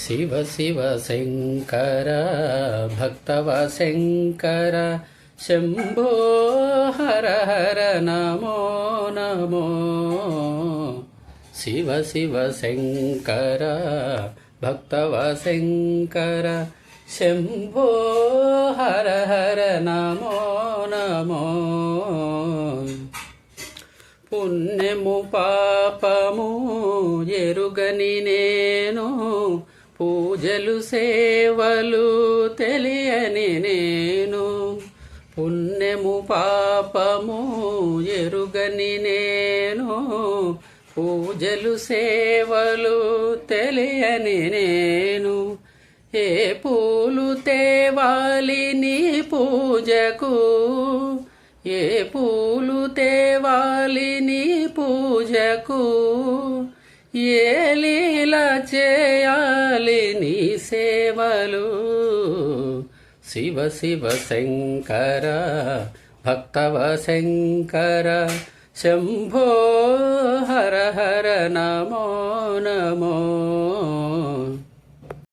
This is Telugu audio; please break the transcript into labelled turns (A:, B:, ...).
A: శివ శివ శంకర భక్తవ శంకర శంభో హర హర నమో నమో. శివ శివ శంకర భక్తవ శంకర శంభో హర హర నమో నమో. పుణ్యము పాపము ఎరుగని నేను, పూజలు సేవలు తెలియని నేను. పుణ్యము పాపము ఎరుగని నేను, పూజలు సేవలు తెలియని నేను. ఏ పూలు తేవాలి నీ పూజకు, ఏ పూలు తేవాలి నీ పూజకు, ఏ లీల చేయాలి నీ సేవలు. శివ శివ శంకర భక్తవ శంకర శంభో హర హర నమో నమో.